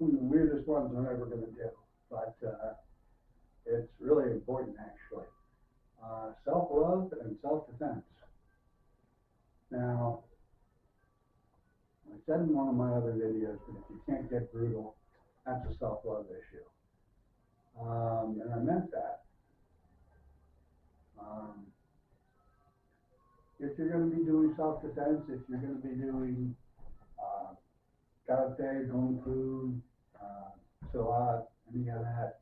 one of the weirdest ones I'm ever going to do, but it's really important actually. Self-love and self-defense. Now, I said in one of my other videos that if you can't get brutal, that's a self-love issue. And I meant that. If you're going to be doing self-defense, if you're going to be doing karate, kung fu, silat, any of that,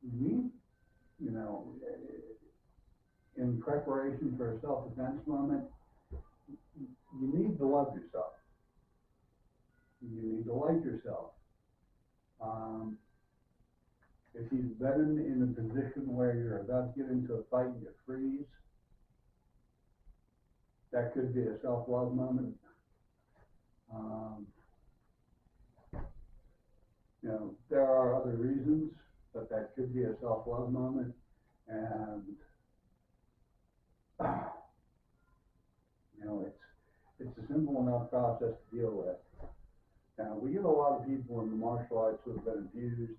you know, in preparation for a self-defense moment, you need to love yourself. You need to like yourself. If you've been in a position where you're about to get into a fight and you freeze, that could be a self-love moment. You know, there are other reasons, but that could be a self-love moment. And you know, it's a simple enough process to deal with. Now, we get a lot of people in the martial arts who have been abused,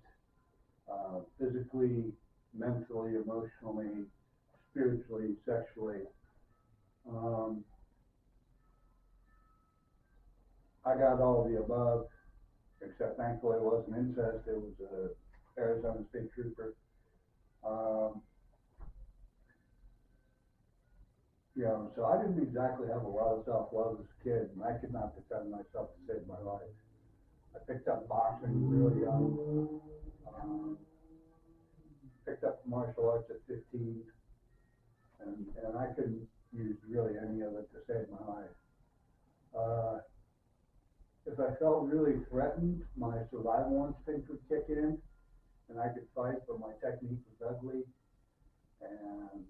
physically, mentally, emotionally, spiritually, sexually. I got all of the above, except thankfully it wasn't incest, it was a Arizona State Trooper. You know, so I didn't exactly have a lot of self-love as a kid, and I could not defend myself to save my life. I picked up boxing really young, picked up martial arts at 15, and I couldn't use really any of it to save my life. If I felt really threatened, my survival instinct would kick in, and I could fight, but my technique was ugly, and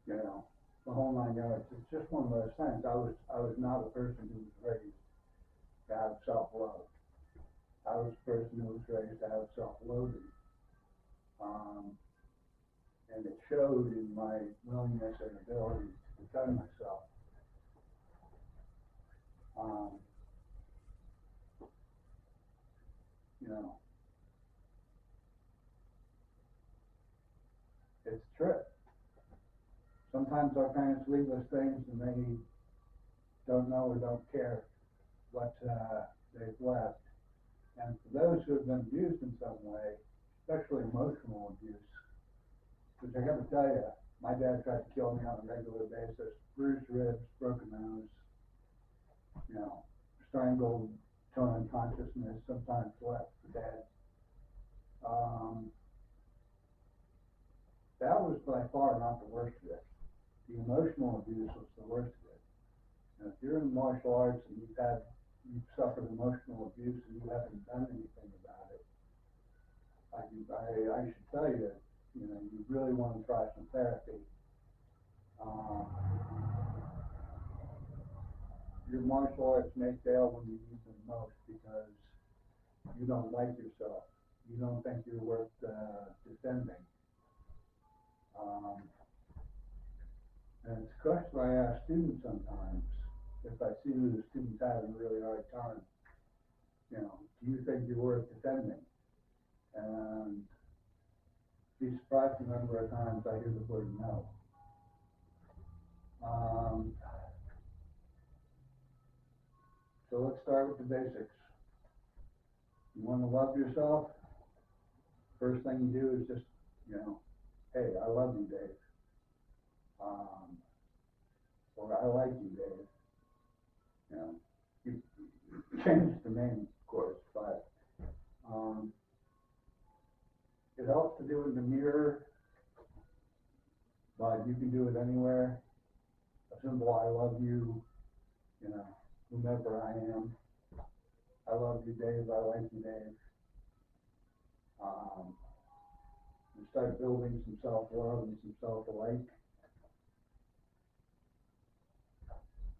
you know, the whole 9 yards. It's just one of those things. I was not a person who was raised to have self-love. I was a person who was raised to have self-loathing. And it showed in my willingness and ability to defend myself. You know, it's a trip. Sometimes our parents leave us things and they don't know or don't care what they've left. And for those who have been abused in some way, especially emotional abuse, which I gotta tell you, my dad tried to kill me on a regular basis, bruised ribs, broken nose, you know, strangled, till unconsciousness, sometimes left for dead. That was by far not the worst of it. The emotional abuse was the worst of it. And if you're in martial arts and you've suffered emotional abuse and you haven't done anything about it, I should tell you, you know, you really want to try some therapy. Your martial arts may fail when you need them most because you don't like yourself. You don't think you're worth defending. And it's a question I ask students sometimes, if I see that the student's having a really hard time, you know, do you think you're worth defending? And be surprised the number of times I hear the word no. So let's start with the basics. You want to love yourself? First thing you do is just, you know, hey, I love you, Dave. Or I like you, Dave. You know, you change the name, of course, but it helps to do it in the mirror, but you can do it anywhere. A simple I love you, you know, whomever I am. I love you, Dave. I like you, Dave. And start building some self-love and some self-like.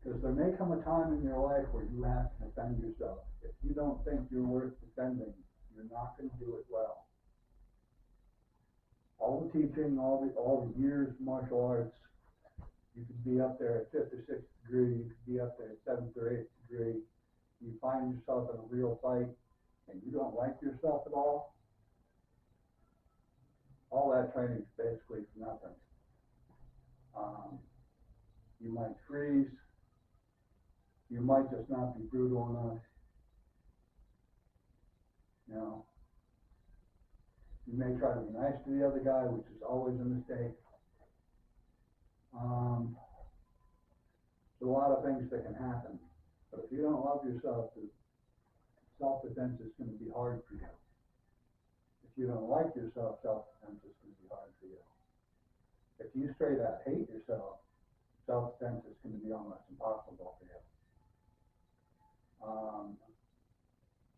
Because there may come a time in your life where you have to defend yourself. If you don't think you're worth defending, you're not going to do it well. All the teaching, all the years of martial arts, you could be up there at 5th or 6th degree, you could be up there at 7th or 8th degree, you find yourself in a real fight and you don't like yourself at all that training is basically for nothing. You might freeze, you might just not be brutal enough, you know. You may try to be nice to the other guy, which is always a mistake. There's a lot of things that can happen, but if you don't love yourself, self-defense is going to be hard for you. If you don't like yourself, self-defense is going to be hard for you. If you straight out hate yourself, self-defense is going to be almost impossible for you.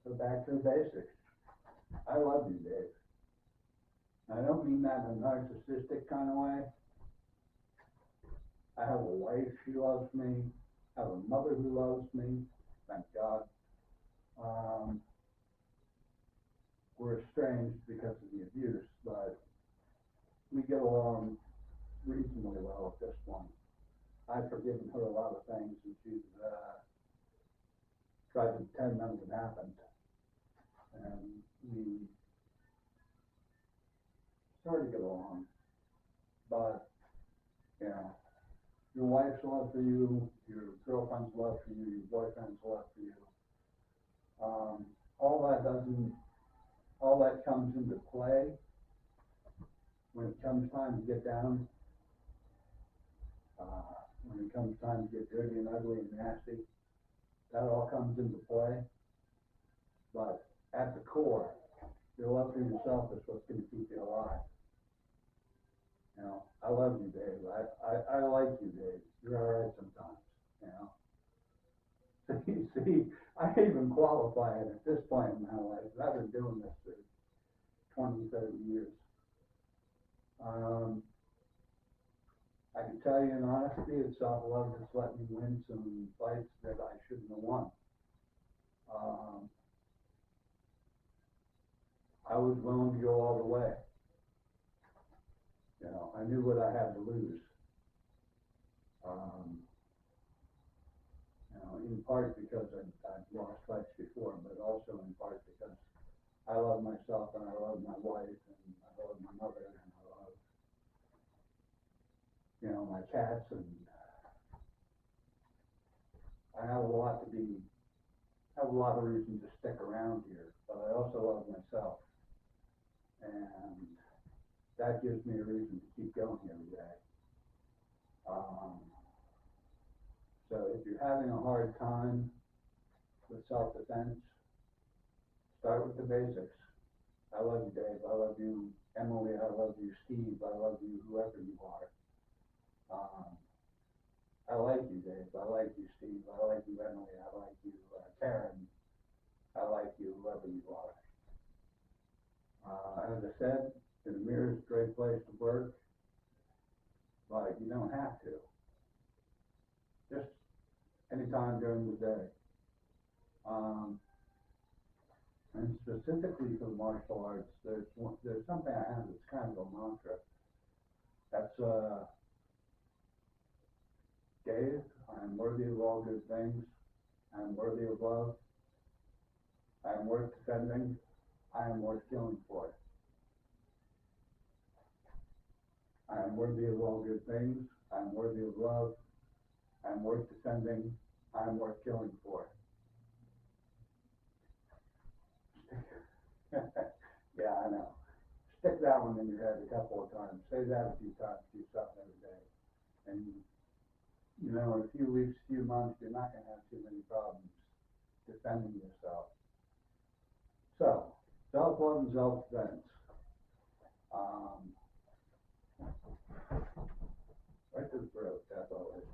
So back to the basics. I love you, Dave. And I don't mean that in a narcissistic kind of way. I have a wife, she loves me. I have a mother who loves me, thank God. We're estranged because of the abuse, but we get along reasonably well at this point. I've forgiven her a lot of things, and she's tried to pretend none of it happened. And we started to get along. But, you know, your wife's love for you, your girlfriend's love for you, your boyfriend's love for you. All that comes into play when it comes time to get down, when it comes time to get dirty and ugly and nasty. That all comes into play. But at the core, your love for yourself is what's going to keep you alive. You know, I love you, Dave. I like you, Dave. You're all right sometimes, you know. See, I even qualify it at this point in my life. I've been doing this for 20, 30 years. I can tell you in honesty, it's self-love that's let me win some fights that I shouldn't have won. I was willing to go all the way. You know, I knew what I had to lose. You know, in part because I'd lost fights before, but also in part because I love myself and I love my wife and I love my mother and I love, you know, my cats, and I have a lot of reason to stick around here, but I also love myself, and that gives me a reason to keep going every day. So if you're having a hard time with self-defense, start with the basics. I love you, Dave. I love you, Emily. I love you, Steve. I love you, whoever you are. I like you, Dave. I like you, Steve. I like you, Emily. I like you, Karen. I like you, whoever you are. As I said, the mirror is a great place to work, but you don't have to. Just anytime during the day. And specifically for the martial arts, there's something I have that's kind of a mantra. That's Dave, I am worthy of all good things. I am worthy of love. I am worth defending. I am worth killing for. I am worthy of all good things. I am worthy of love. I am worth defending. I am worth killing for. Yeah, I know. Stick that one in your head a couple of times. Say that a few times to yourself every day. And, you know, in a few weeks, few months, you're not going to have too many problems defending yourself. So, self-love and self-defense. Right to the throat, that's always.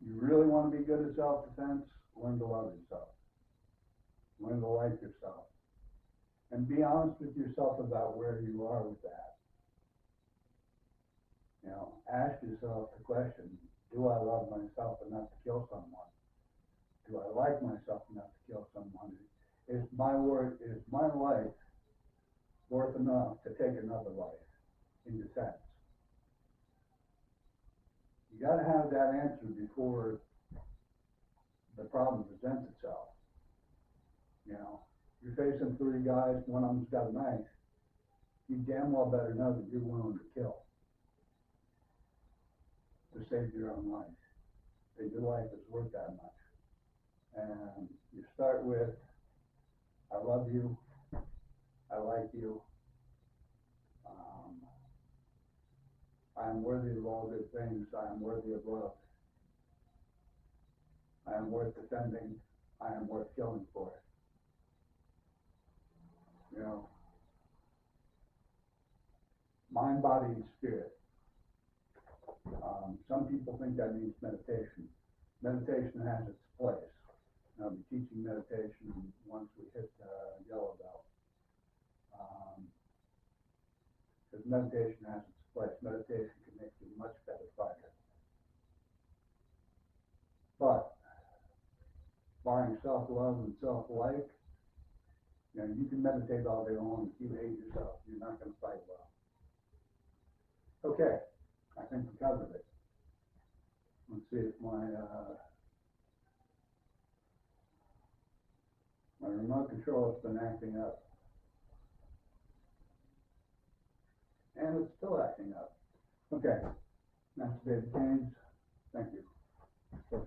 You really want to be good at self-defense? Learn to love yourself. Learn to like yourself. And be honest with yourself about where you are with that. You know, ask yourself the question, do I love myself enough to kill someone? Do I like myself enough to kill someone? Is my life worth enough to take another life in defense? You gotta have that answer before the problem presents itself. You know, you're facing 3 guys, one of them's got a knife, you damn well better know that you're willing to kill to save your own life, that your life is worth that much. And you start with, I love you, I like you, I am worthy of all good things, I am worthy of love, I am worth defending, I am worth killing for. You know, mind, body, and spirit. Some people think that means meditation. Meditation has its place. I'll be teaching meditation once we hit yellow belt. Because meditation has its place. Meditation can make you a much better fighter. But barring self-love and self-like, you know, you can meditate all day long. If you hate yourself, you're not going to fight well. Okay, I think we covered it. Let's see if my remote control has been acting up. And it's still acting up. Okay, that's David Gaines. Thank you.